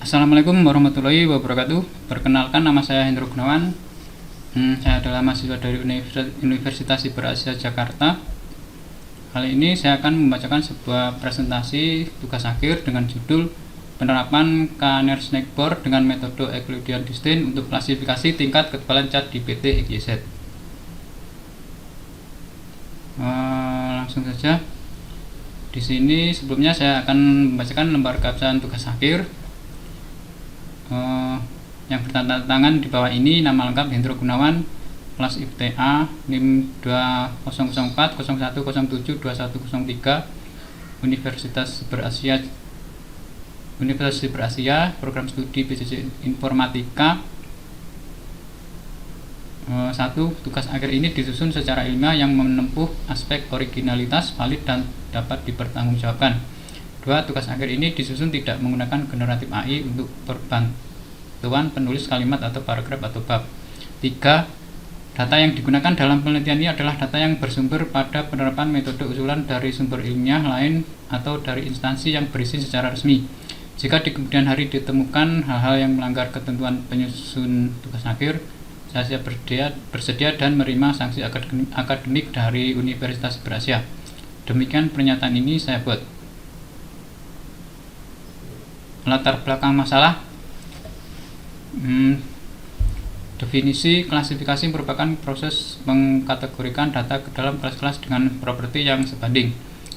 Assalamualaikum warahmatullahi wabarakatuh. Perkenalkan, nama saya Hendro Gunawan. Saya adalah mahasiswa dari Universitas Siberasia Jakarta. Kali ini saya akan membacakan sebuah presentasi tugas akhir dengan judul penerapan KNR Snackboard dengan metode Euclidean Distance untuk klasifikasi tingkat ketebalan cat di PT EGZ. Langsung saja. Di sini sebelumnya saya akan membacakan lembar keabsahan tugas akhir yang bertanda tangan di bawah ini. Nama lengkap Hendro Gunawan, kelas IPTA, NIM 200401072103, Universitas Siberasia, program studi PJJ Informatika. 1. Tugas akhir ini disusun secara ilmiah yang menempuh aspek originalitas, valid, dan dapat dipertanggungjawabkan. 2. Tugas akhir ini disusun tidak menggunakan generatif AI untuk perbantuan penulis kalimat atau paragraf atau bab. 3. Data yang digunakan dalam penelitian ini adalah data yang bersumber pada penerapan metode usulan dari sumber ilmiah lain atau dari instansi yang berizin secara resmi. Jika di kemudian hari ditemukan hal-hal yang melanggar ketentuan penyusun tugas akhir, saya bersedia dan menerima sanksi akademik dari Universitas Siberasia. Demikian pernyataan ini saya buat. Latar belakang masalah. Definisi klasifikasi merupakan proses mengkategorikan data ke dalam kelas-kelas dengan properti yang sebanding,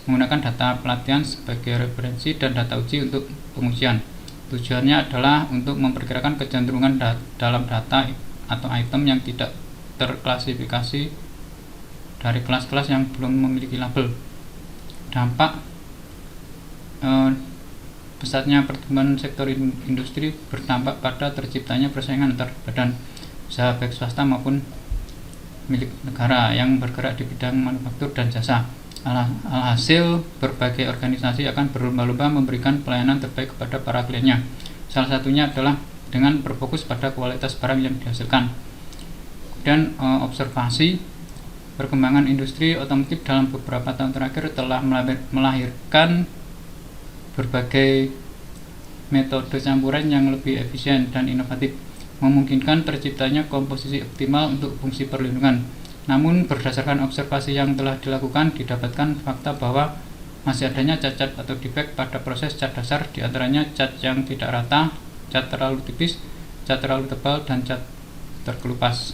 menggunakan data pelatihan sebagai referensi dan data uji untuk pengujian. Tujuannya adalah untuk memperkirakan kecenderungan dalam data atau item yang tidak terklasifikasi dari kelas-kelas yang belum memiliki label. Dampak pesatnya pertumbuhan sektor industri berdampak pada terciptanya persaingan antar badan usaha baik swasta maupun milik negara yang bergerak di bidang manufaktur dan jasa. Alhasil, berbagai organisasi akan berlomba-lomba memberikan pelayanan terbaik kepada para kliennya. Salah satunya adalah dengan berfokus pada kualitas barang yang dihasilkan. Dan observasi perkembangan industri otomotif dalam beberapa tahun terakhir telah melahirkan berbagai metode campuran yang lebih efisien dan inovatif, memungkinkan terciptanya komposisi optimal untuk fungsi perlindungan. Namun berdasarkan observasi yang telah dilakukan, didapatkan fakta bahwa masih adanya cacat atau defek pada proses cat dasar, diantaranya cat yang tidak rata, cat terlalu tipis, cat terlalu tebal, dan cat terkelupas.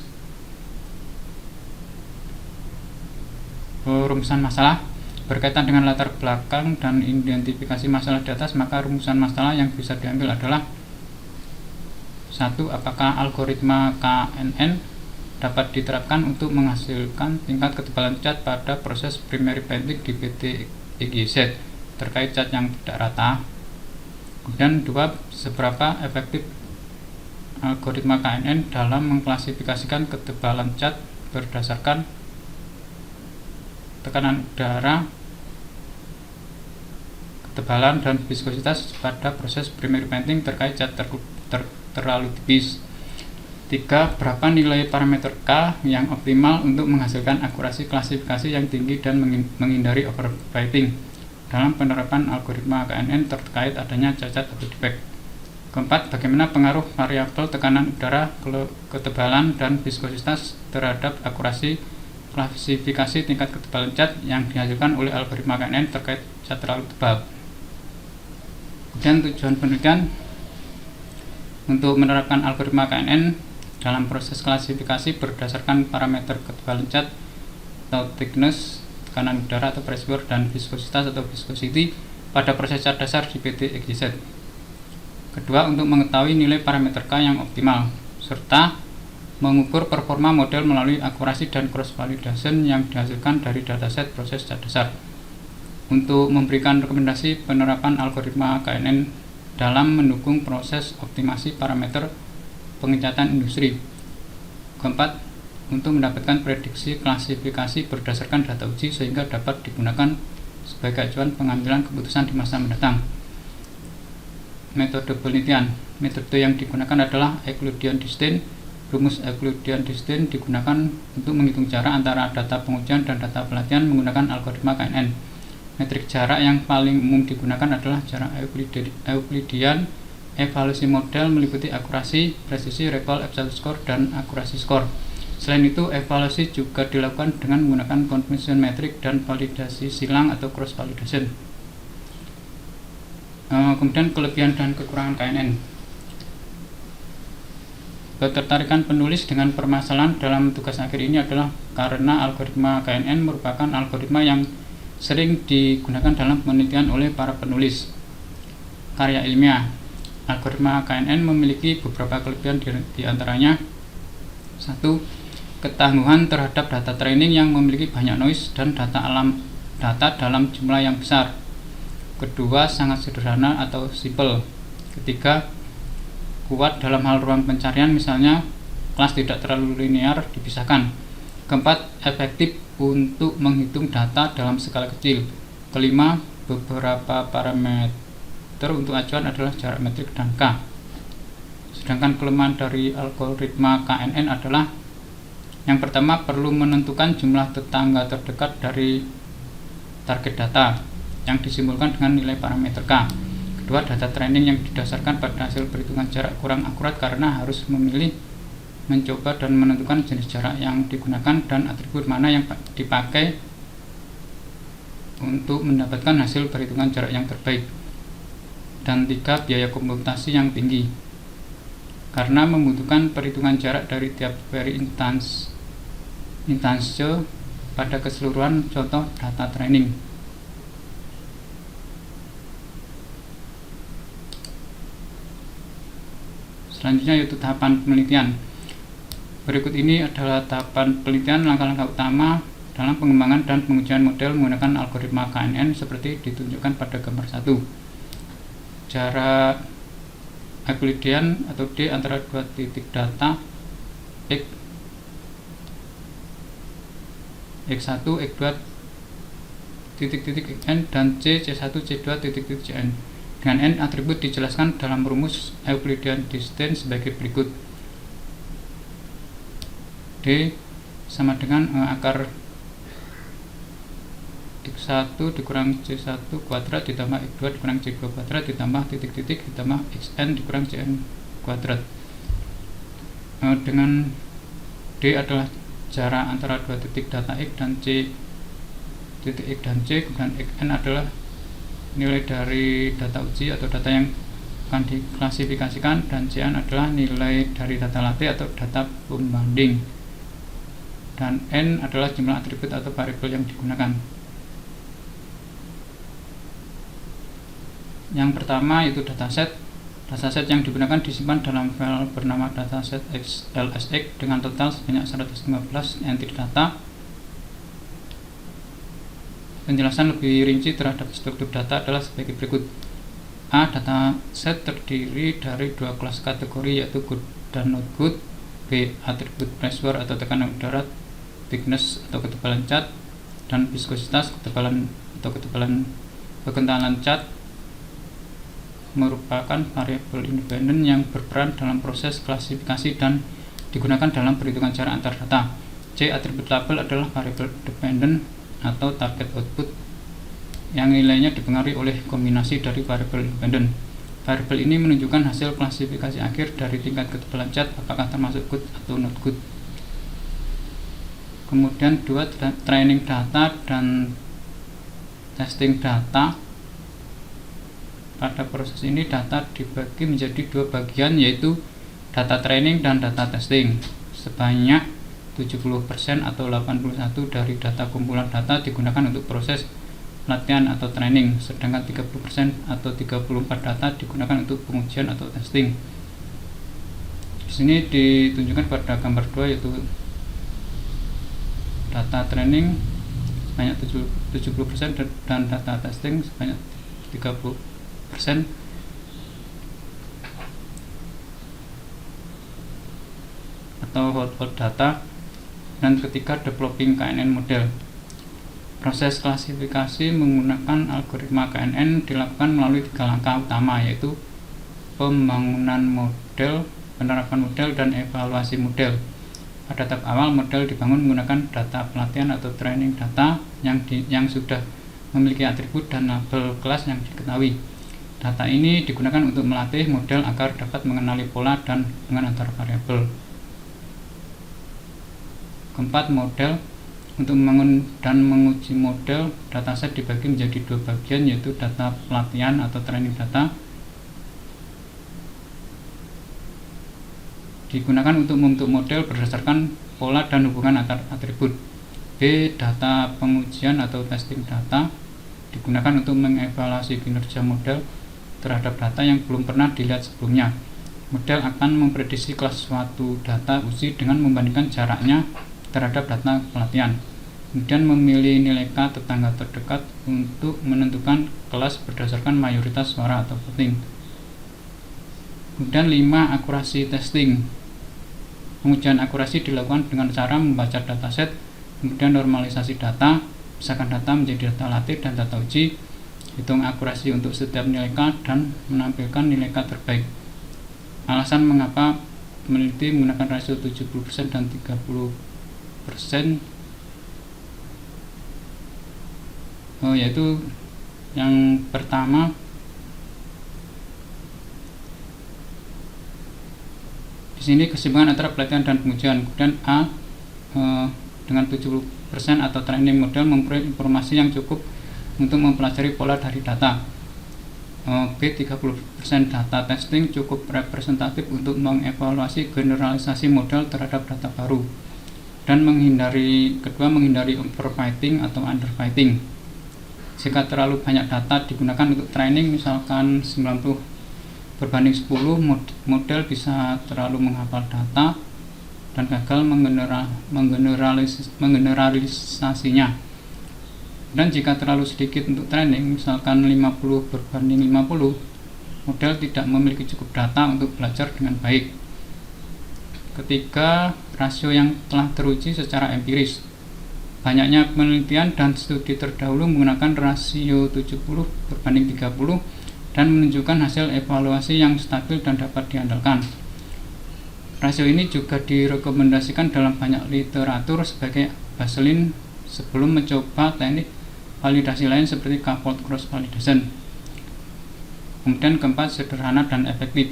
Rumusan masalah berkaitan dengan latar belakang dan identifikasi masalah di atas, maka rumusan masalah yang bisa diambil adalah: 1. Apakah algoritma KNN dapat diterapkan untuk menghasilkan tingkat ketebalan cat pada proses primary painting di PT EGZ terkait cat yang tidak rata? Kemudian 2. Seberapa efektif algoritma KNN dalam mengklasifikasikan ketebalan cat berdasarkan tekanan udara, ketebalan, dan viskositas pada proses primary painting terkait cat terlalu tipis? 3. Berapa nilai parameter K yang optimal untuk menghasilkan akurasi klasifikasi yang tinggi dan menghindari overfitting dalam penerapan algoritma KNN terkait adanya cacat atau defek? 4. Bagaimana pengaruh variabel tekanan udara, ketebalan, dan viskositas terhadap akurasi klasifikasi tingkat ketebalan cat yang dihasilkan oleh algoritma KNN terkait cat terlalu tebal? Kemudian tujuan penelitian untuk menerapkan algoritma KNN dalam proses klasifikasi berdasarkan parameter ketebalan cat atau thickness, tekanan udara atau pressure, dan viskositas atau viscosity pada proses cat dasar di PT EGZ. Kedua, untuk mengetahui nilai parameter K yang optimal, serta mengukur performa model melalui akurasi dan cross validation yang dihasilkan dari dataset proses cat dasar, untuk memberikan rekomendasi penerapan algoritma KNN dalam mendukung proses optimasi parameter pengecatan industri. Keempat, untuk mendapatkan prediksi klasifikasi berdasarkan data uji sehingga dapat digunakan sebagai acuan pengambilan keputusan di masa mendatang. Metode penelitian. Metode yang digunakan adalah Euclidean Distance. Rumus Euclidean Distance digunakan untuk menghitung jarak antara data pengujian dan data pelatihan menggunakan algoritma KNN. Metrik jarak yang paling umum digunakan adalah jarak Euclidean Evaluasi model meliputi akurasi, presisi, recall, absolute score, dan akurasi score. Selain itu, evaluasi juga dilakukan dengan menggunakan confirmation metric dan validasi silang atau cross validation. Kemudian kelebihan dan kekurangan KNN. Ketertarikan penulis dengan permasalahan dalam tugas akhir ini adalah karena algoritma KNN merupakan algoritma yang sering digunakan dalam penelitian oleh para penulis karya ilmiah. Algoritma KNN memiliki beberapa kelebihan, di antaranya: 1. Ketangguhan terhadap data training yang memiliki banyak noise dan data dalam jumlah yang besar. Kedua, sangat sederhana atau simple. Ketiga, kuat dalam hal ruang pencarian, misalnya kelas tidak terlalu linear dipisahkan. Keempat, efektif untuk menghitung data dalam skala kecil. Kelima, beberapa parameter untuk acuan adalah jarak metrik dan K. Sedangkan kelemahan dari algoritma KNN adalah: yang pertama, perlu menentukan jumlah tetangga terdekat dari target data yang disimpulkan dengan nilai parameter K. Kedua, data training yang didasarkan pada hasil perhitungan jarak kurang akurat karena harus memilih, mencoba, dan menentukan jenis jarak yang digunakan dan atribut mana yang dipakai untuk mendapatkan hasil perhitungan jarak yang terbaik. Dan 3, biaya komputasi yang tinggi karena membutuhkan perhitungan jarak dari tiap query instansi pada keseluruhan contoh data training. Selanjutnya yaitu tahapan penelitian. Berikut ini adalah tahapan penelitian, langkah-langkah utama dalam pengembangan dan pengujian model menggunakan algoritma KNN seperti ditunjukkan pada gambar 1. Jarak Euclidean atau D antara dua titik data x1, x2 titik n dan c1, c2 titik n. Dengan n atribut dijelaskan dalam rumus Euclidean distance sebagai berikut: D sama dengan akar x1 dikurang c1 kuadrat ditambah x2 dikurang c2 kuadrat ditambah titik-titik ditambah xn dikurang cn kuadrat. Dengan D adalah jarak antara dua titik data x dan c titik x dan c, kemudian xn adalah nilai dari data uji atau data yang akan diklasifikasikan, dan cn adalah nilai dari data latih atau data pembanding, dan n adalah jumlah atribut atau variabel yang digunakan. Yang pertama yaitu dataset. Dataset yang digunakan disimpan dalam file bernama dataset LSX dengan total sebanyak 115 entity data. Penjelasan lebih rinci terhadap struktur data adalah sebagai berikut: A. Dataset terdiri dari dua kelas kategori yaitu good dan not good. B. Atribut pressure atau tekanan udara, thickness atau ketebalan cat, dan viskositas, ketebalan atau kekentalan cat merupakan variabel independen yang berperan dalam proses klasifikasi dan digunakan dalam perhitungan jarak antar data. C. Atribut label adalah variabel dependen atau target output yang nilainya dipengaruhi oleh kombinasi dari variabel independen. Variabel ini menunjukkan hasil klasifikasi akhir dari tingkat ketebalan cat, apakah termasuk good atau not good. Kemudian 2. Training data dan testing data. Pada proses ini data dibagi menjadi dua bagian, yaitu data training dan data testing. Sebanyak 70% atau 81 dari data kumpulan data digunakan untuk proses latihan atau training, sedangkan 30% atau 34 data digunakan untuk pengujian atau testing. Di sini ditunjukkan pada gambar 2 yaitu data training sebanyak 70% dan data testing sebanyak 30% atau hot data. Dan ketiga, developing KNN model. Proses klasifikasi menggunakan algoritma KNN dilakukan melalui 3 langkah utama, yaitu pembangunan model, penerapan model, dan evaluasi model. Pada tahap awal, model dibangun menggunakan data pelatihan atau training data yang sudah memiliki atribut dan label kelas yang diketahui. Data ini digunakan untuk melatih model agar dapat mengenali pola dan hubungan antar variabel. Keempat, model. Untuk membangun dan menguji model, dataset dibagi menjadi dua bagian, yaitu data pelatihan atau training data. Digunakan untuk membentuk model berdasarkan pola dan hubungan antar atribut. B. Data pengujian atau testing data. Digunakan untuk mengevaluasi kinerja model terhadap data yang belum pernah dilihat sebelumnya. Model akan memprediksi kelas suatu data uji dengan membandingkan jaraknya terhadap data pelatihan, kemudian memilih nilai K tetangga terdekat untuk menentukan kelas berdasarkan mayoritas suara atau voting. Kemudian 5. Akurasi testing. Pengujian akurasi dilakukan dengan cara membaca dataset, kemudian normalisasi data, pisahkan data menjadi data latih dan data uji, hitung akurasi untuk setiap nilai K, dan menampilkan nilai K terbaik. Alasan mengapa peneliti menggunakan rasio 70% dan 30%, yaitu yang pertama, di sini keseimbangan antara pelatihan dan pengujian. Kemudian A, dengan 70% atau training model memperoleh informasi yang cukup untuk mempelajari pola dari data. B, 30% data testing cukup representatif untuk mengevaluasi generalisasi model terhadap data baru, dan menghindari overfitting atau underfitting. Jika terlalu banyak data digunakan untuk training, misalkan 90/10, model bisa terlalu menghafal data dan gagal menggeneralisasinya. Dan jika terlalu sedikit untuk training, misalkan 50/50, model tidak memiliki cukup data untuk belajar dengan baik. Ketiga, rasio yang telah teruji secara empiris. Banyaknya penelitian dan studi terdahulu menggunakan rasio 70/30 dan menunjukkan hasil evaluasi yang stabil dan dapat diandalkan. Rasio ini juga direkomendasikan dalam banyak literatur sebagai baseline sebelum mencoba teknik validasi lain seperti K-fold cross validation. Kemudian keempat, sederhana dan efektif.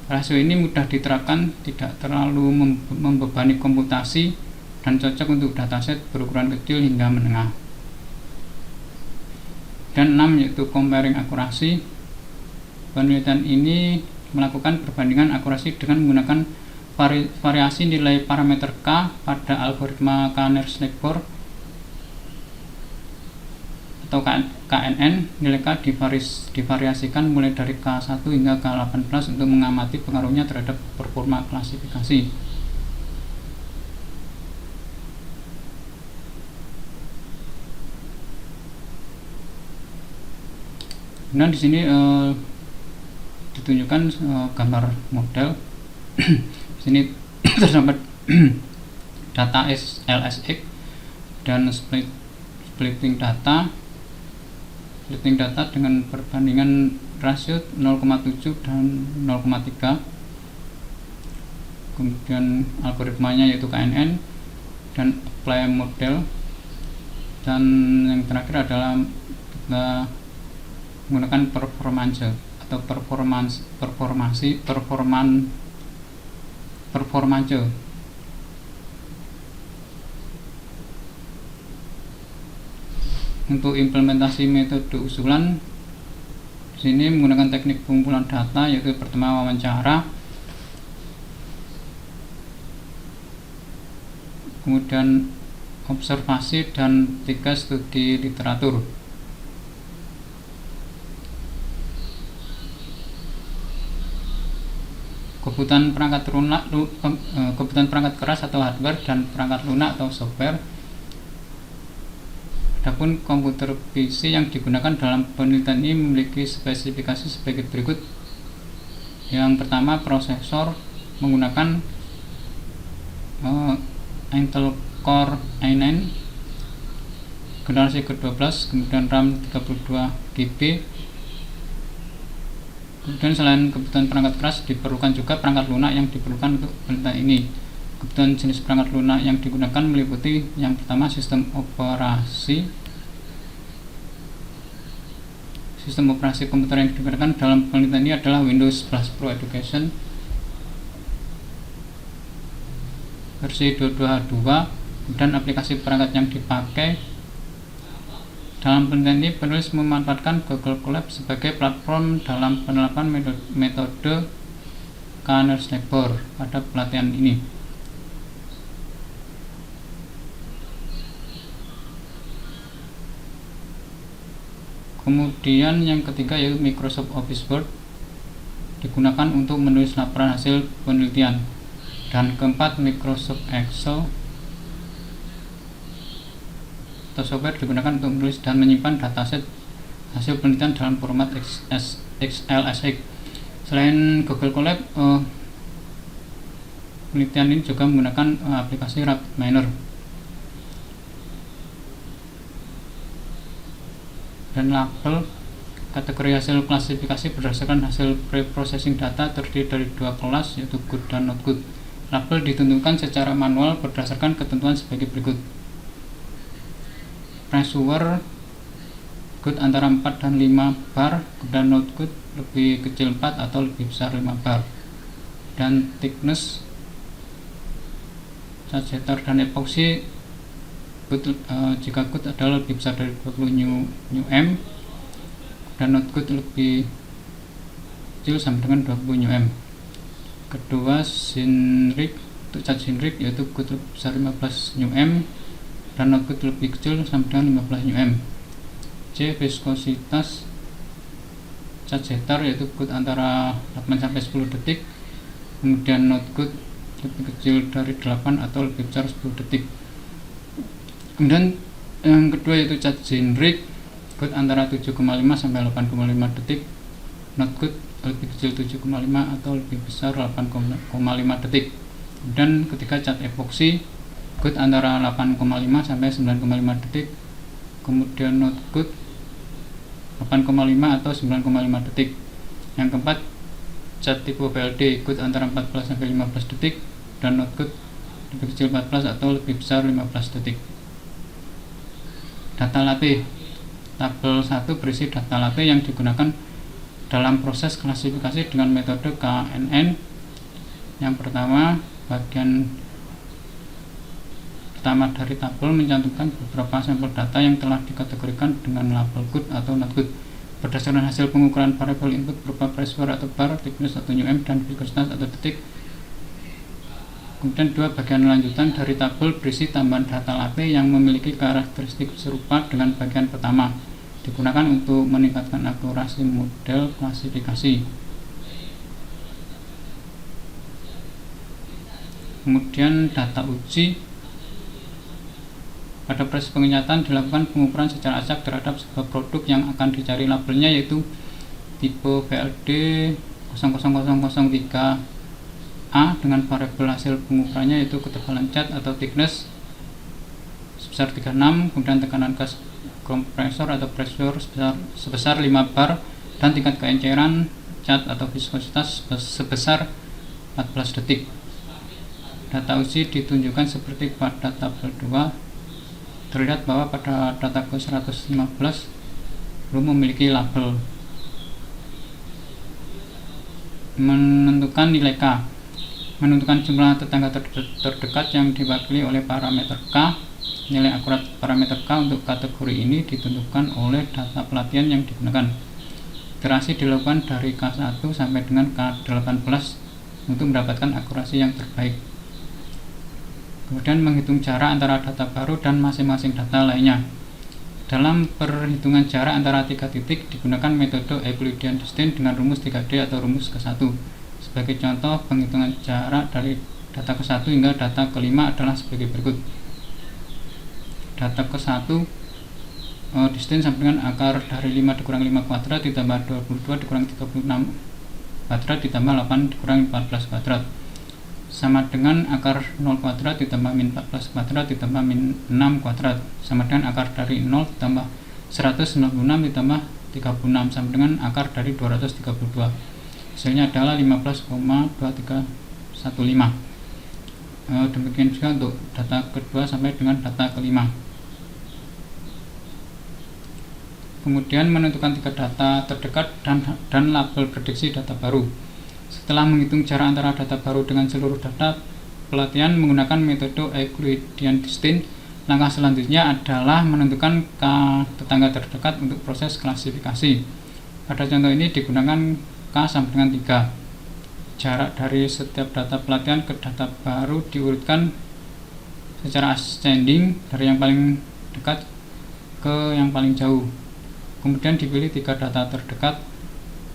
Rasio ini mudah diterapkan, tidak terlalu membebani komputasi, dan cocok untuk dataset berukuran kecil hingga menengah. Dan 6, yaitu comparing akurasi. Penelitian ini melakukan perbandingan akurasi dengan menggunakan variasi nilai parameter K pada algoritma Kanner-Slagbor atau KNN. Nilai K divariasikan mulai dari K1 hingga K18 untuk mengamati pengaruhnya terhadap performa klasifikasi. Nah, di sini ditunjukkan gambar model. Di sini terdapat data LSX dan splitting data dengan perbandingan rasio 0,7 dan 0,3. Kemudian algoritmanya yaitu KNN dan apply model, dan yang terakhir adalah kita menggunakan performance atau performance. Untuk implementasi metode usulan, di sini menggunakan teknik pengumpulan data, yaitu pertama wawancara, kemudian observasi, dan 3 studi literatur. Kebutuhan perangkat keras atau hardware dan perangkat lunak atau software. Adapun komputer PC yang digunakan dalam penelitian ini memiliki spesifikasi sebagai berikut. Yang pertama, prosesor menggunakan Intel Core i9 generasi ke-12, kemudian RAM 32 GB. Kemudian selain kebutuhan perangkat keras, diperlukan juga perangkat lunak yang diperlukan untuk penelitian ini. Kebutuhan jenis perangkat lunak yang digunakan meliputi yang pertama sistem operasi, Sistem operasi komputer yang digunakan dalam penelitian ini adalah Windows 11 Pro Education versi 22.2, dan aplikasi perangkat yang dipakai. Dalam penelitian ini, penulis memanfaatkan Google Colab sebagai platform dalam penerapan metode Canvas Labor pada pelatihan ini. Kemudian yang ketiga yaitu Microsoft Office Word, digunakan untuk menulis laporan hasil penelitian. Dan keempat, Microsoft Excel atau software digunakan untuk menulis dan menyimpan dataset hasil penelitian dalam format XLSX. Selain Google Colab, penelitian ini juga menggunakan aplikasi RapidMiner. Dan label kategori hasil klasifikasi berdasarkan hasil pre-processing data terdiri dari dua kelas, yaitu good dan not good. Label ditentukan secara manual berdasarkan ketentuan sebagai berikut. Pressure good antara 4 dan 5 bar, good dan not good lebih kecil 4 atau lebih besar 5 bar. Dan thickness catheter dan epoxy good, jika good adalah lebih besar dari 20 μm dan not good lebih kecil sama dengan 20 μm. Kedua, Zinrig untuk cat Zinrig yaitu good lebih besar 15 μm dan not good lebih kecil sama dengan 15 μm. C, viskositas cat Zetter yaitu good antara 8 sampai 10 detik, kemudian not good lebih kecil dari 8 atau lebih besar 10 detik. Kemudian yang kedua yaitu cat Zinrig, good antara 7,5 sampai 8,5 detik, not good lebih kecil 7,5 atau lebih besar 8,5 detik. Dan ketiga, cat epoxy, good antara 8,5 sampai 9,5 detik, kemudian not good 8,5 atau 9,5 detik. Yang keempat, cat tipe PLD, good antara 14 sampai 15 detik, dan not good lebih kecil 14 atau lebih besar 15 detik. Data latih. Tabel 1 berisi data latih yang digunakan dalam proses klasifikasi dengan metode KNN. Yang pertama, bagian pertama dari tabel mencantumkan beberapa sampel data yang telah dikategorikan dengan label good atau not good berdasarkan hasil pengukuran variabel input berupa pressure atau bar, thickness atau μm, dan viskositas atau detik. Kemudian dua, bagian lanjutan dari tabel berisi tambahan data latih yang memiliki karakteristik serupa dengan bagian pertama, digunakan untuk meningkatkan akurasi model klasifikasi. Kemudian data uji. Pada proses pengenyataan dilakukan pengukuran secara acak terhadap sebuah produk yang akan dicari labelnya, yaitu tipe VLD 00003 A dengan variabel hasil pengukurannya yaitu ketebalan cat atau thickness sebesar 36, kemudian tekanan gas kompresor atau pressure sebesar 5 bar, dan tingkat keenceran cat atau viskositas sebesar 14 detik. Data uji ditunjukkan seperti pada tabel 2. Terlihat bahwa pada data ke-115 belum memiliki label. Menentukan nilai K. Menentukan jumlah tetangga terdekat yang diwakili oleh parameter K. Nilai akurat parameter K untuk kategori ini ditentukan oleh data pelatihan yang digunakan. Iterasi dilakukan dari K1 sampai dengan K18 untuk mendapatkan akurasi yang terbaik. Kemudian menghitung jarak antara data baru dan masing-masing data lainnya. Dalam perhitungan jarak antara tiga titik digunakan metode Euclidean distance dengan rumus 3D atau rumus ke-1. Sebagai contoh, penghitungan jarak dari data ke-1 hingga data ke-5 adalah sebagai berikut. Data ke-1 distance sama dengan akar dari 5 dikurang 5 kuadrat ditambah 22 dikurang 36 kuadrat ditambah 8 dikurang 14 kuadrat sama dengan akar 0 kuadrat ditambah min 14 kuadrat ditambah min 6 kuadrat sama dengan akar dari 0 ditambah 196 ditambah 36 sama dengan akar dari 232. Hasilnya adalah 15,2315. Demikian juga untuk data kedua sampai dengan data kelima. Kemudian menentukan 3 data terdekat dan label prediksi data baru. Setelah menghitung jarak antara data baru dengan seluruh data pelatihan menggunakan metode Euclidean distance, langkah selanjutnya adalah menentukan K tetangga terdekat untuk proses klasifikasi. Pada contoh ini digunakan K sama dengan 3. Jarak dari setiap data pelatihan ke data baru diurutkan secara ascending dari yang paling dekat ke yang paling jauh. Kemudian dipilih 3 data terdekat.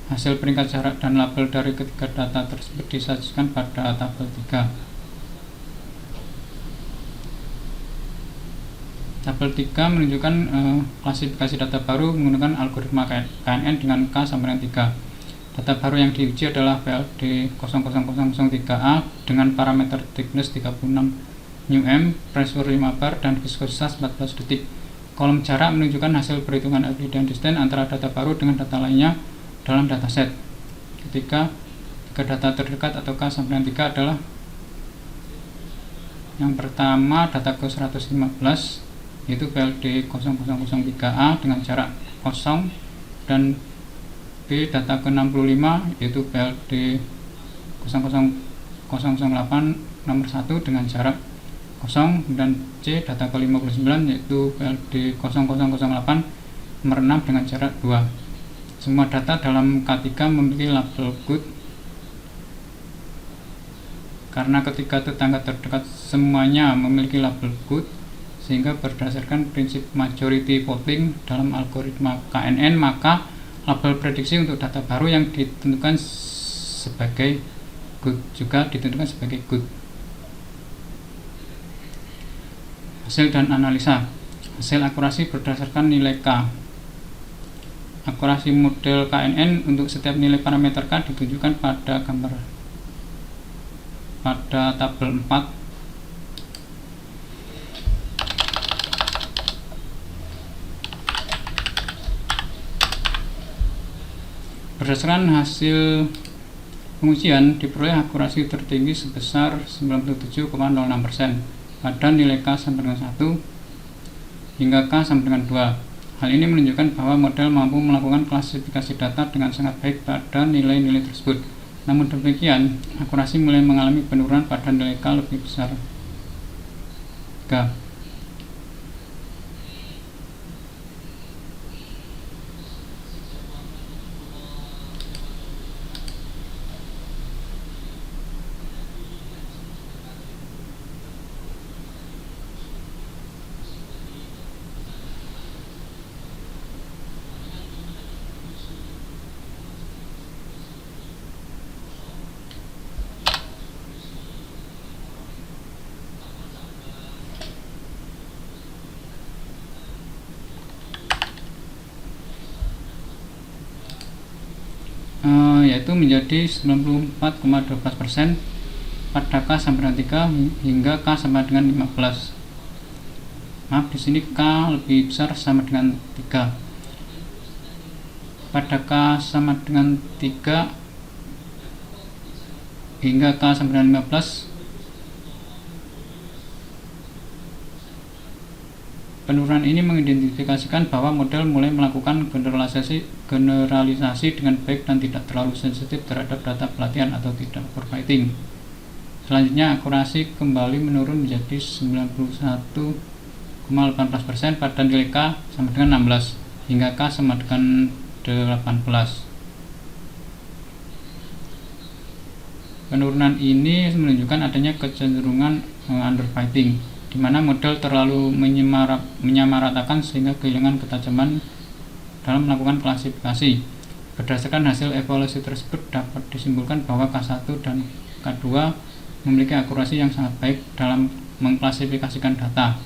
Hasil peringkat jarak dan label dari ketiga data tersebut disajikan pada tabel 3. Tabel 3 menunjukkan klasifikasi data baru menggunakan algoritma KNN dengan K sama dengan 3. Data baru yang diuji adalah PLD 00003A dengan parameter thickness 36 μm, pressure 5 bar, dan viskositas 14 detik. Kolom jarak menunjukkan hasil perhitungan Euclidean distance antara data baru dengan data lainnya dalam dataset. Tiga data terdekat atau K sama dengan 3 adalah yang pertama data ke 115 yaitu PLD 0003A dengan jarak 0, dan B data ke 65 yaitu PLD 00008 nomor 1 dengan jarak 0, dan C data ke 59 yaitu PLD 0008 nomor 6 dengan jarak 2. Semua data dalam K3 memiliki label good karena ketiga tetangga terdekat semuanya memiliki label good, sehingga berdasarkan prinsip majority voting dalam algoritma KNN, maka label prediksi untuk data baru yang ditentukan sebagai good juga ditentukan sebagai good. Hasil dan analisa. Hasil akurasi berdasarkan nilai K. Akurasi model KNN untuk setiap nilai parameter K ditunjukkan pada gambar pada tabel 4. Berdasarkan hasil pengujian diperoleh akurasi tertinggi sebesar 97,06% pada nilai K sama dengan 1 hingga K sama dengan 2. Hal ini menunjukkan bahwa model mampu melakukan klasifikasi data dengan sangat baik pada nilai-nilai tersebut. Namun demikian, akurasi mulai mengalami penurunan pada nilai K lebih besar. K. Yaitu menjadi 94,12% pada K sama dengan 3 hingga K sama dengan 15. Maaf, di sini K lebih besar sama dengan 3. Pada K sama dengan 3 hingga K sama dengan 15, penurunan ini mengidentifikasikan bahwa model mulai melakukan generalisasi dengan baik dan tidak terlalu sensitif terhadap data pelatihan atau tidak overfitting. Selanjutnya, akurasi kembali menurun menjadi 91,18% pada nilai K sama dengan 16 hingga K sama dengan 18. Penurunan ini menunjukkan adanya kecenderungan underfitting, di mana model terlalu menyamaratakan sehingga kehilangan ketajaman dalam melakukan klasifikasi. Berdasarkan hasil evaluasi tersebut dapat disimpulkan bahwa K1 dan K2 memiliki akurasi yang sangat baik dalam mengklasifikasikan data.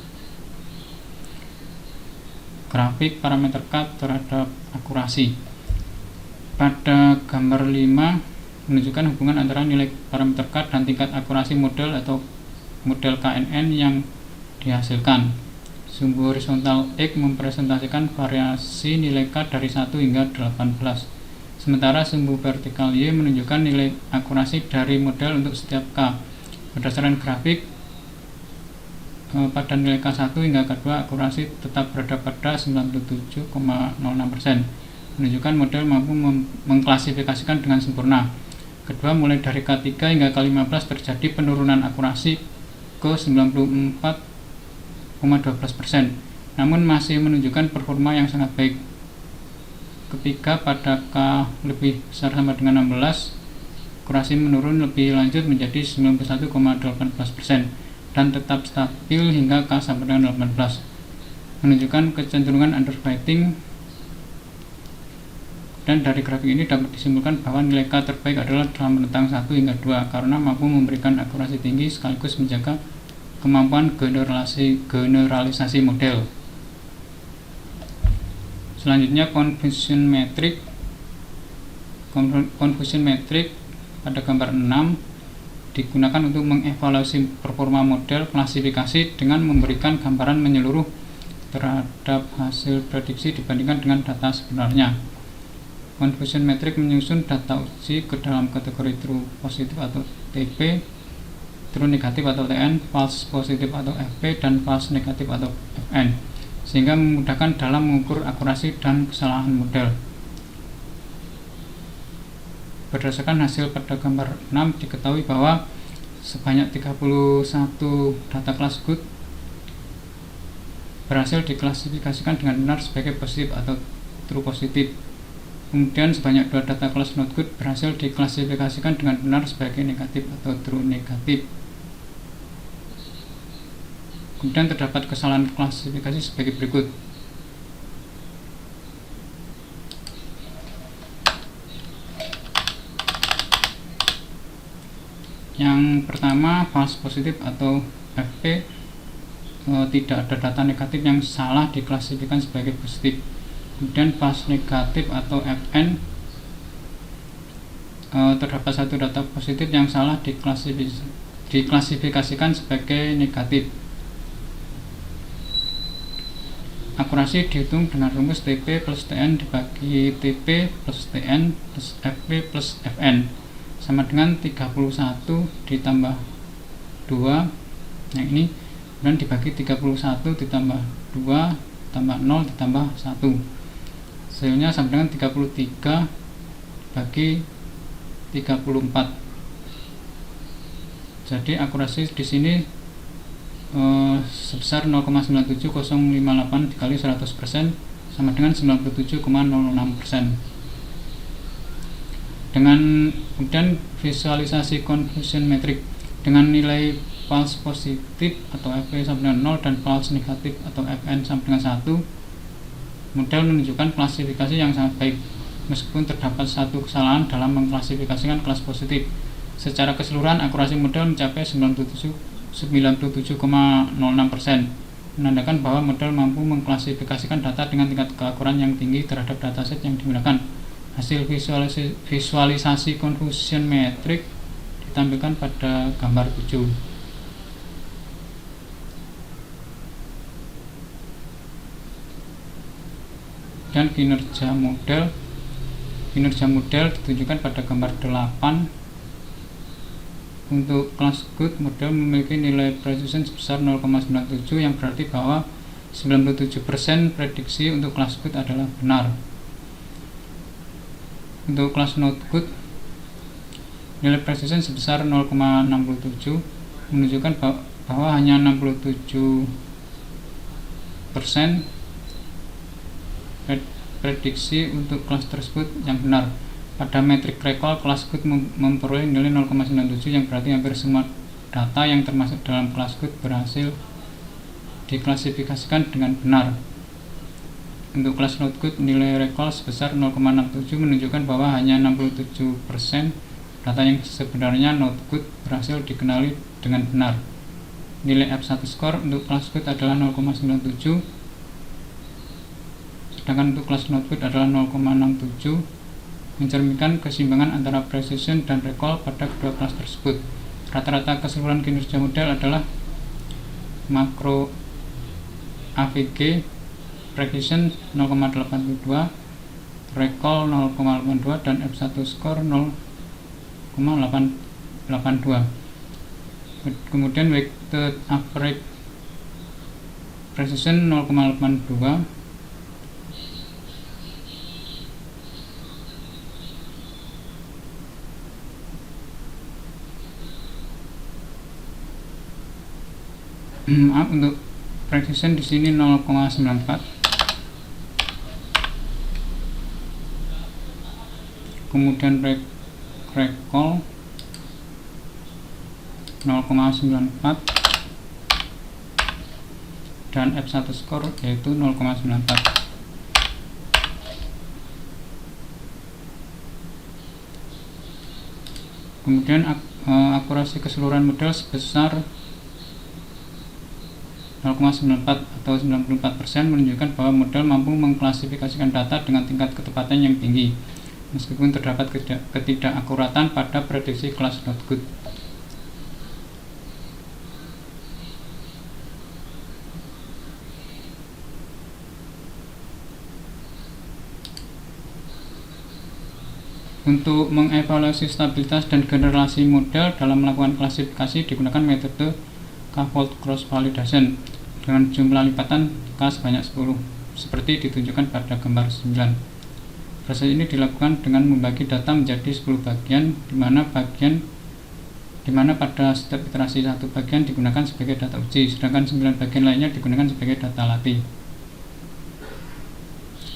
Grafik parameter K terhadap akurasi. Pada gambar 5 menunjukkan hubungan antara nilai parameter K dan tingkat akurasi model atau model KNN yang dihasilkan. Sumbu horizontal X mempresentasikan variasi nilai K dari 1 hingga 18. Sementara sumbu vertikal Y menunjukkan nilai akurasi dari model untuk setiap K. Berdasarkan grafik, pada nilai K1 hingga K2 akurasi tetap berada pada 97,06%, menunjukkan model mampu mengklasifikasikan dengan sempurna. Kedua, mulai dari K3 hingga K15 terjadi penurunan akurasi ke 94,12%, namun masih menunjukkan performa yang sangat baik. Ketiga, pada K lebih besar sama dengan 16, akurasi menurun lebih lanjut menjadi 91,18% dan tetap stabil hingga K sama dengan 18, menunjukkan kecenderungan underfitting. Dan dari grafik ini dapat disimpulkan bahwa nilai K terbaik adalah dalam rentang 1 hingga 2 karena mampu memberikan akurasi tinggi sekaligus menjaga kemampuan generalisasi model. Selanjutnya confusion metric. Confusion metric pada gambar 6 digunakan untuk mengevaluasi performa model klasifikasi dengan memberikan gambaran menyeluruh terhadap hasil prediksi dibandingkan dengan data sebenarnya. Confusion metric menyusun data uji ke dalam kategori true positif atau TP, true negatif atau TN, false positif atau FP, dan false negatif atau FN, sehingga memudahkan dalam mengukur akurasi dan kesalahan model. Berdasarkan hasil pada gambar 6 diketahui bahwa sebanyak 31 data class good berhasil diklasifikasikan dengan benar sebagai positif atau true positif. Kemudian sebanyak 2 data class not good berhasil diklasifikasikan dengan benar sebagai negatif atau true negatif. Kemudian terdapat kesalahan klasifikasi sebagai berikut. Yang pertama, false positif atau FP, tidak ada data negatif yang salah diklasifikasikan sebagai positif. Kemudian false negatif atau FN, terdapat satu data positif yang salah diklasifikasikan sebagai negatif. Akurasi dihitung dengan rumus TP plus TN dibagi TP plus TN plus FP plus FN sama dengan 31 ditambah 2 yang ini, dan dibagi 31 ditambah 2 ditambah 0 ditambah 1, hasilnya sama dengan 33 bagi 34. Jadi akurasi di sini sebesar 0,97058 dikali 100% sama dengan 97,06%. Dengan kemudian visualisasi confusion metric dengan nilai false positif atau FP sama dengan 0 dan false negatif atau FN sama dengan 1, model menunjukkan klasifikasi yang sangat baik meskipun terdapat satu kesalahan dalam mengklasifikasikan kelas positif. Secara keseluruhan akurasi model mencapai 97,06%, menandakan bahwa model mampu mengklasifikasikan data dengan tingkat keakuran yang tinggi terhadap dataset yang digunakan. Hasil visualisasi confusion metric ditampilkan pada gambar 7. Dan kinerja model ditunjukkan pada gambar 8. Untuk kelas good, model memiliki nilai precision sebesar 0,97 yang berarti bahwa 97% prediksi untuk kelas good adalah benar. Untuk kelas not good, nilai precision sebesar 0,67 menunjukkan bahwa hanya 67% prediksi untuk kelas tersebut yang benar. Pada metrik recall, kelas good memperoleh nilai 0,97 yang berarti hampir semua data yang termasuk dalam kelas good berhasil diklasifikasikan dengan benar. Untuk kelas not good, nilai recall sebesar 0,67 menunjukkan bahwa hanya 67% data yang sebenarnya not good berhasil dikenali dengan benar. Nilai F1 score untuk kelas good adalah 0,97, sedangkan untuk kelas not good adalah 0,67, mencerminkan keseimbangan antara precision dan recall pada kedua kelas tersebut. Rata-rata keseluruhan kinerja model adalah makro AVG precision 0,82, recall 0,82, dan F1 score 0,882. Kemudian weighted average precision 0,82, maaf, untuk precision di sini 0,94, kemudian recall 0,94 dan F1 score yaitu 0,94. Kemudian akurasi keseluruhan model sebesar 0,94 atau 94% menunjukkan bahwa model mampu mengklasifikasikan data dengan tingkat ketepatan yang tinggi meskipun terdapat ketidakakuratan pada prediksi kelas .good. Untuk mengevaluasi stabilitas dan generasi model dalam melakukan klasifikasi digunakan metode K-fold cross validation dengan jumlah lipatan K sebanyak 10 seperti ditunjukkan pada gambar 9. Proses ini dilakukan dengan membagi data menjadi 10 bagian di mana pada setiap iterasi satu bagian digunakan sebagai data uji, sedangkan 9 bagian lainnya digunakan sebagai data latih.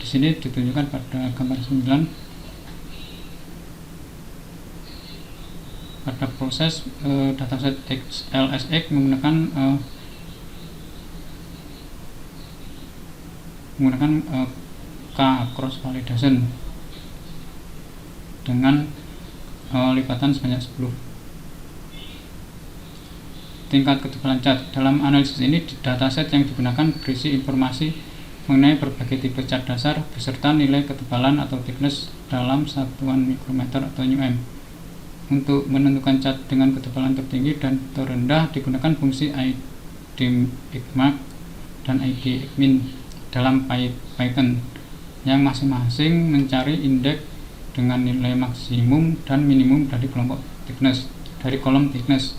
Di sini ditunjukkan pada gambar 9. Pada proses dataset XLSX menggunakan K cross validation dengan lipatan sebanyak 10. Tingkat ketebalan cat. Dalam analisis ini dataset yang digunakan berisi informasi mengenai berbagai tipe cat dasar beserta nilai ketebalan atau thickness dalam satuan mikrometer atau μm. Untuk menentukan cat dengan ketebalan tertinggi dan terendah digunakan fungsi id_max dan id_min dalam Python yang masing-masing mencari indeks dengan nilai maksimum dan minimum dari kolom thickness.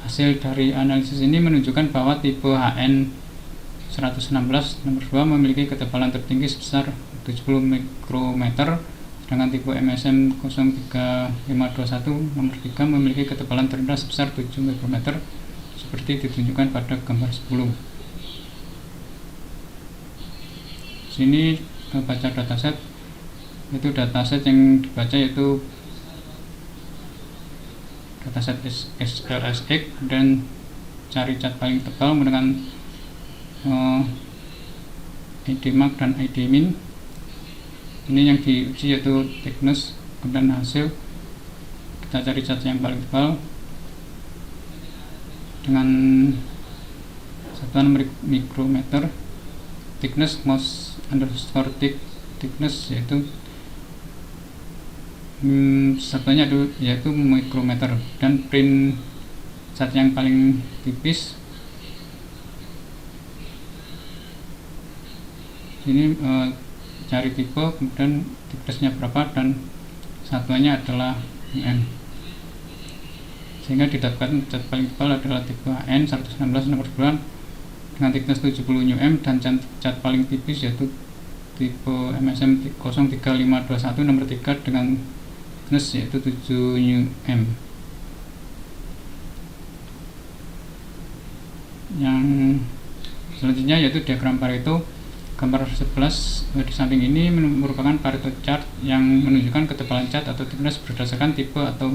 Hasil dari analisis ini menunjukkan bahwa tipe HN116 nomor 2 memiliki ketebalan tertinggi sebesar 70 mikrometer, sedangkan tipe MSM 03521 nomor 3 memiliki ketebalan terendah sebesar 7 mikrometer seperti ditunjukkan pada gambar 10. Sini baca dataset, itu dataset yang dibaca yaitu dataset XLSX dan cari cat paling tebal menggunakan id_max dan id_min. Ini yang diuji yaitu thickness, kemudian hasil kita cari cat yang paling tebal dengan satuan mikrometer, thickness most underscore thickness yaitu satuannya yaitu mikrometer, dan print cat yang paling tipis ini cari tipe, kemudian thicknessnya berapa dan satuannya adalah mm, sehingga didapatkan cat paling tebal adalah tipe HN116 nomor 2 dengan thickness 70 mm dan cat paling tipis yaitu tipe MSM 03521 nomor 3 dengan thickness yaitu 7 mm. Yang selanjutnya yaitu diagram Pareto. Gambar 11 di samping ini merupakan Pareto chart yang menunjukkan ketebalan cat atau thickness berdasarkan tipe atau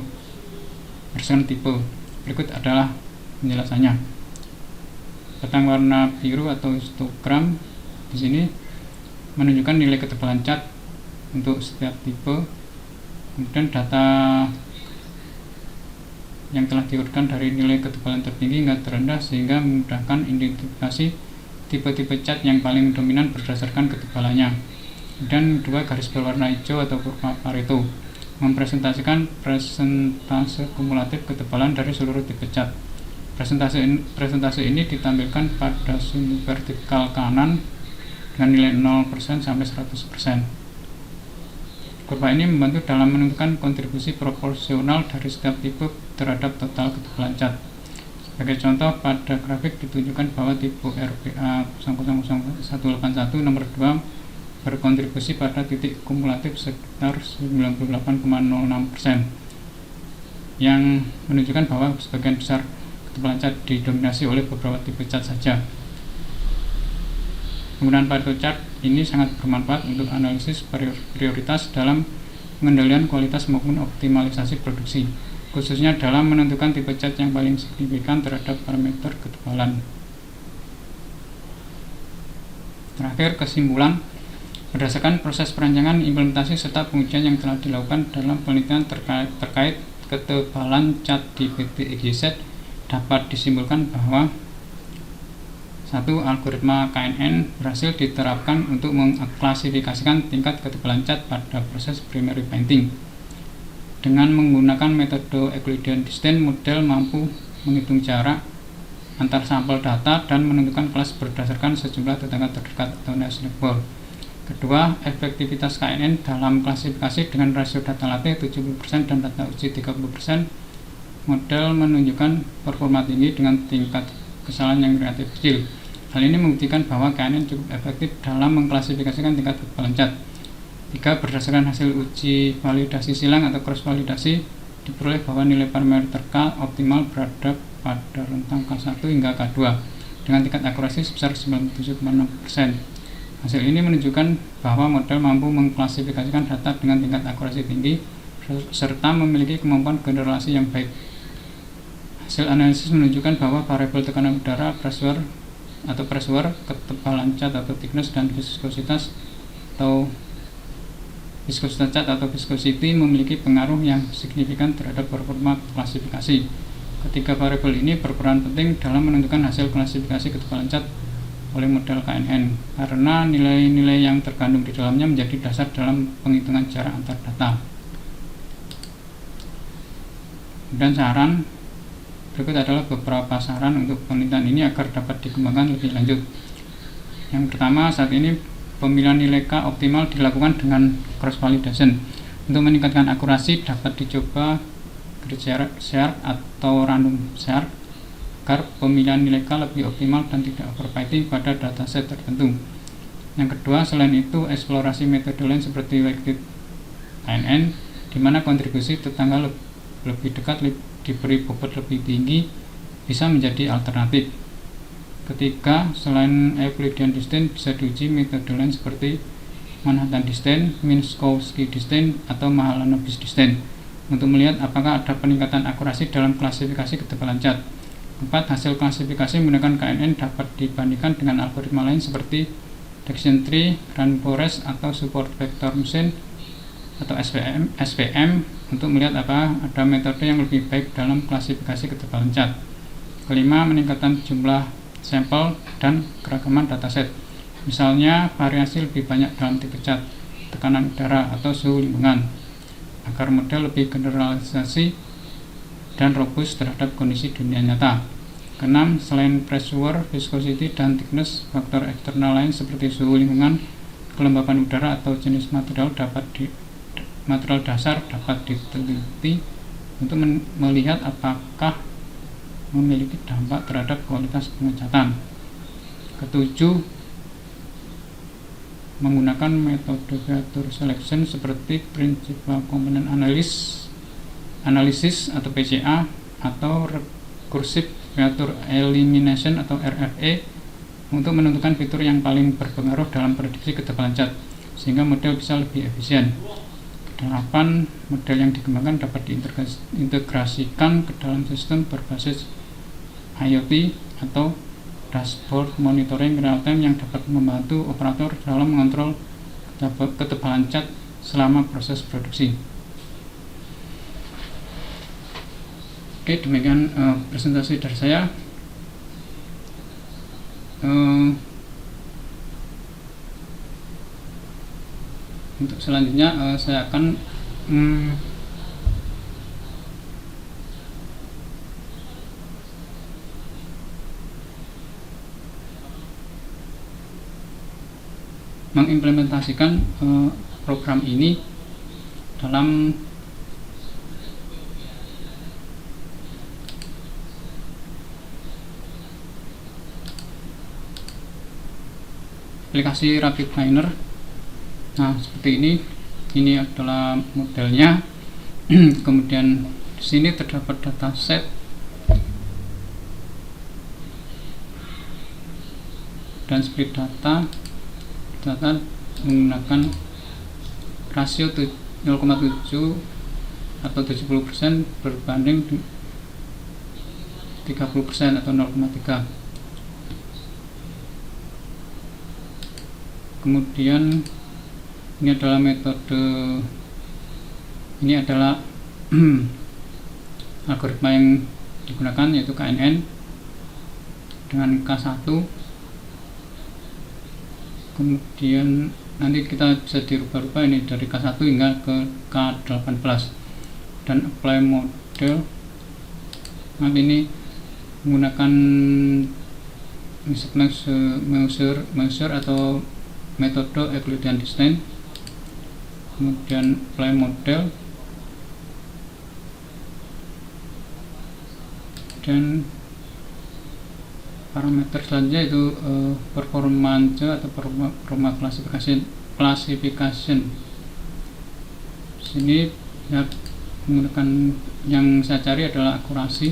berdasarkan tipe. Berikut adalah penjelasannya. Batang warna biru atau histogram di sini menunjukkan nilai ketebalan cat untuk setiap tipe. Kemudian data yang telah diurutkan dari nilai ketebalan tertinggi hingga terendah sehingga memudahkan identifikasi tipe-tipe cat yang paling dominan berdasarkan ketebalannya. Dan dua garis berwarna hijau atau kurva Pareto mempresentasikan presentase kumulatif ketebalan dari seluruh tipe cat. Presentase ini ditampilkan pada sumbu vertikal kanan dengan nilai 0% sampai 100%. Kurva ini membantu dalam menentukan kontribusi proporsional dari setiap tipe terhadap total ketebalan cat. Sebagai contoh, pada grafik ditunjukkan bahwa tipe RPA 00181 nomor 2 berkontribusi pada titik kumulatif sekitar 98,06%, yang menunjukkan bahwa sebagian besar ketebalan cat didominasi oleh beberapa tipe cat saja. Penggunaan Pareto chart ini sangat bermanfaat untuk analisis prioritas dalam pengendalian kualitas maupun optimalisasi produksi, khususnya dalam menentukan tipe cat yang paling signifikan terhadap parameter ketebalan. Terakhir, kesimpulan. Berdasarkan proses perancangan, implementasi, serta pengujian yang telah dilakukan dalam penelitian terkait ketebalan cat di PT EGZ, dapat disimpulkan bahwa 1. Algoritma KNN berhasil diterapkan untuk mengklasifikasikan tingkat ketebalan cat pada proses primary painting. Dengan menggunakan metode Euclidean distance, model mampu menghitung jarak antar sampel data dan menentukan kelas berdasarkan sejumlah tetangga terdekat atau nearest neighbor. Kedua, efektivitas KNN dalam klasifikasi dengan rasio data latih 70% dan data uji 30%. Model menunjukkan performa tinggi dengan tingkat kesalahan yang relatif kecil. Hal ini membuktikan bahwa KNN cukup efektif dalam mengklasifikasikan tingkat ketebalan cat. 3. Berdasarkan hasil uji validasi silang atau cross validasi, diperoleh bahwa nilai parameter K optimal berada pada rentang K1 hingga K2 dengan tingkat akurasi sebesar 97,6%. Hasil ini menunjukkan bahwa model mampu mengklasifikasikan data dengan tingkat akurasi tinggi serta memiliki kemampuan generalisasi yang baik. Hasil analisis menunjukkan bahwa variabel tekanan udara, pressure, ketebalan cat atau thickness, dan viskositas cat atau viscosity memiliki pengaruh yang signifikan terhadap performa klasifikasi. Ketiga variabel ini berperan penting dalam menentukan hasil klasifikasi ketebalan cat oleh model KNN karena nilai-nilai yang terkandung di dalamnya menjadi dasar dalam penghitungan jarak antar data. Dan saran berikut adalah beberapa saran untuk penelitian ini agar dapat dikembangkan lebih lanjut. Yang pertama, saat ini pemilihan nilai K optimal dilakukan dengan cross validation. Untuk meningkatkan akurasi dapat dicoba grid share atau random share agar pemilihan nilai K lebih optimal dan tidak overfitting pada dataset tertentu. Yang kedua, selain itu, eksplorasi metode lain seperti weighted KNN, di mana kontribusi tetangga lebih dekat diberi bobot lebih tinggi, bisa menjadi alternatif. Ketiga, selain Euclidean distance, bisa diuji metode lain seperti Manhattan distance, Minkowski distance, atau Mahalanobis distance untuk melihat apakah ada peningkatan akurasi dalam klasifikasi ketebalan cat. 4. Hasil klasifikasi menggunakan KNN dapat dibandingkan dengan algoritma lain seperti Decision Tree, Random Forest, atau Support Vector Machine atau SVM untuk melihat apakah ada metode yang lebih baik dalam klasifikasi ketebalan cat. Kelima, meningkatkan jumlah sampel dan keragaman dataset. Misalnya, variasi lebih banyak dalam tipe cat, tekanan udara, atau suhu lingkungan, agar model lebih generalisasi dan robust terhadap kondisi dunia nyata. Keenam, selain pressure, viscosity, dan thickness, faktor eksternal lain seperti suhu lingkungan, kelembapan udara, atau jenis material dasar dapat diteliti untuk melihat apakah memiliki dampak terhadap kualitas pengecatan. Ketujuh, menggunakan metode feature selection seperti Principal Component Analysis atau PCA atau Recursive Feature Elimination atau RFE untuk menentukan fitur yang paling berpengaruh dalam prediksi ketebalan cat sehingga model bisa lebih efisien. 8. Model yang dikembangkan dapat diintegrasikan ke dalam sistem berbasis IoT atau dashboard monitoring real time yang dapat membantu operator dalam mengontrol ketebalan cat selama proses produksi. Oke, demikian presentasi dari saya. Untuk selanjutnya saya akan mengimplementasikan program ini dalam aplikasi RapidMiner. Nah, seperti ini adalah modelnya. Kemudian di sini terdapat dataset dan split data menggunakan rasio 0,7 atau 70% berbanding 30% atau 0,3. Kemudian ini adalah metode, ini adalah algoritma yang digunakan, yaitu KNN dengan K1. Kemudian nanti kita bisa dirubah-rubah ini dari K1 hingga ke K18 dan apply model. Nanti ini menggunakan measure atau metode Euclidean distance. Kemudian apply model dan parameter selanjutnya itu performance atau performa classification. Sini ya, menggunakan yang saya cari adalah akurasi.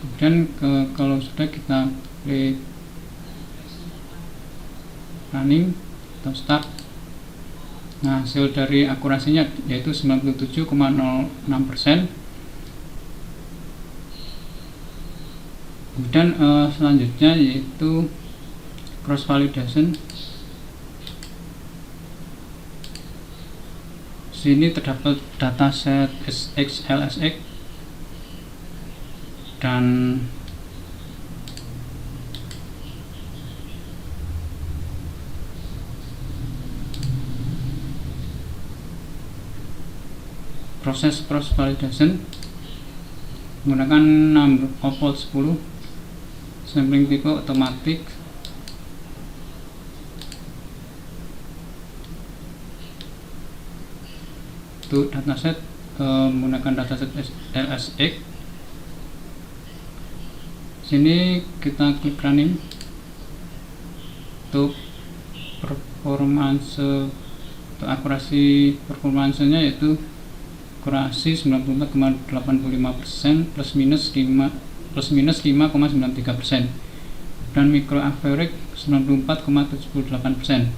Kemudian kalau sudah kita play running atau start. Nah, hasil dari akurasinya yaitu 97,06%. Kemudian selanjutnya yaitu cross validation. Sini terdapat dataset SX, LSX dan proses cross validation menggunakan number of fault 10, sampling type otomatik, untuk dataset menggunakan dataset LSX. Sini kita klik running. Untuk performance atau akurasi performansenya yaitu akurasi 94,85% plus minus 5,93% dan micro average 94,78%.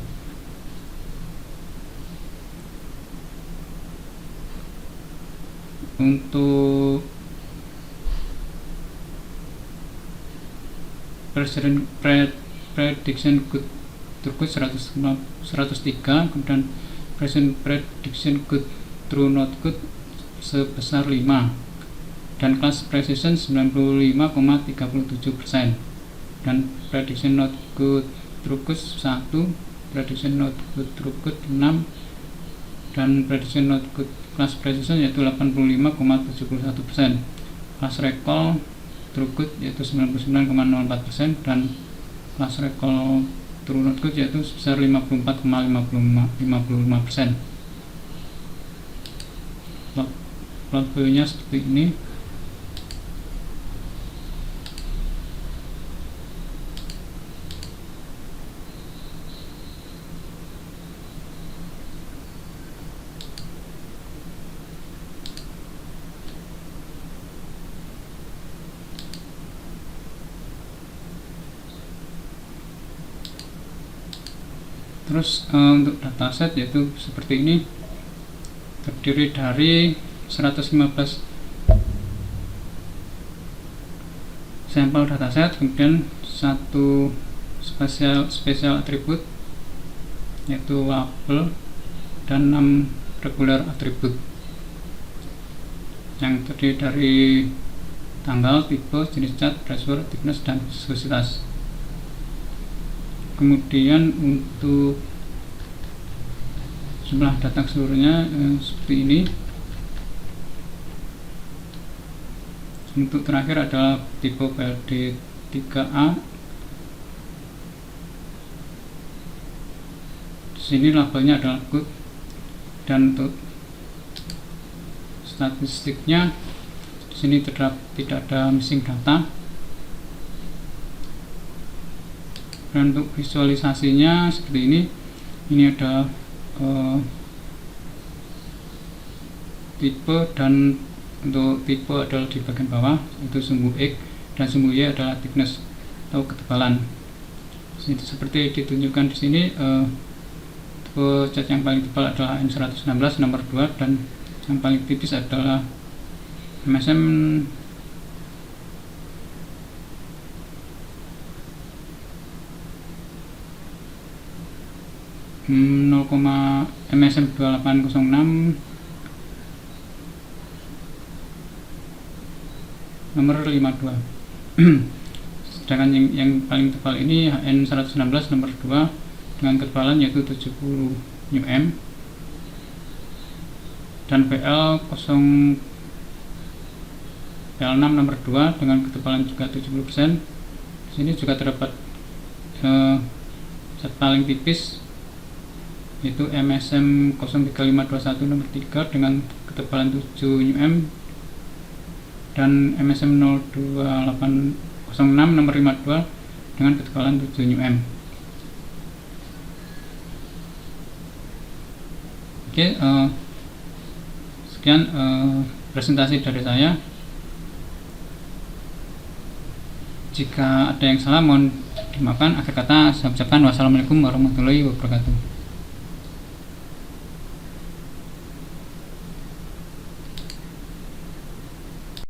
Untuk prediction good throughput 103, kemudian prediction good true not good sebesar 5 dan class precision 95,37% dan prediction not good throughput 1, prediction not good throughput 6 dan prediction not good class precision yaitu 85,71%. Class recall throughput yaitu 99,04% dan class recall true not good yaitu sebesar 54,55%. Plot-nya seperti ini. Terus untuk dataset yaitu seperti ini, terdiri dari 115 sampel dataset, kemudian satu spesial atribut yaitu label dan 6 regular atribut yang terdiri dari tanggal, tipe, jenis cat, pressure, thickness, dan viscositas. Kemudian untuk jumlah data seluruhnya seperti ini. Untuk terakhir adalah tipe PLD 3A. Di sini labelnya adalah good dan untuk statistiknya di sini tidak ada missing data. Dan untuk visualisasinya seperti ini ada tipe, dan untuk tipe adalah di bagian bawah itu sumbu X, dan sumbu Y adalah thickness atau ketebalan. Seperti ditunjukkan di sini, tipe cat yang paling tebal adalah N116 nomor 2, dan yang paling tipis adalah MSM MSM 2806 nomor 52. Sedangkan yang paling tebal ini N116 nomor 2 dengan ketebalan yaitu 70 Nm, dan PL6 nomor 2 dengan ketebalan juga 70%. Di sini juga terdapat cat paling tipis yaitu MSM 03521 nomor 3 dengan ketebalan 7 Nm, dan MSM 02806 nomor 52 dengan ketebalan 7 Nm. Oke, sekian presentasi dari saya. Jika ada yang salah mohon dimaafkan. Akhir kata saya ucapkan wassalamualaikum warahmatullahi wabarakatuh.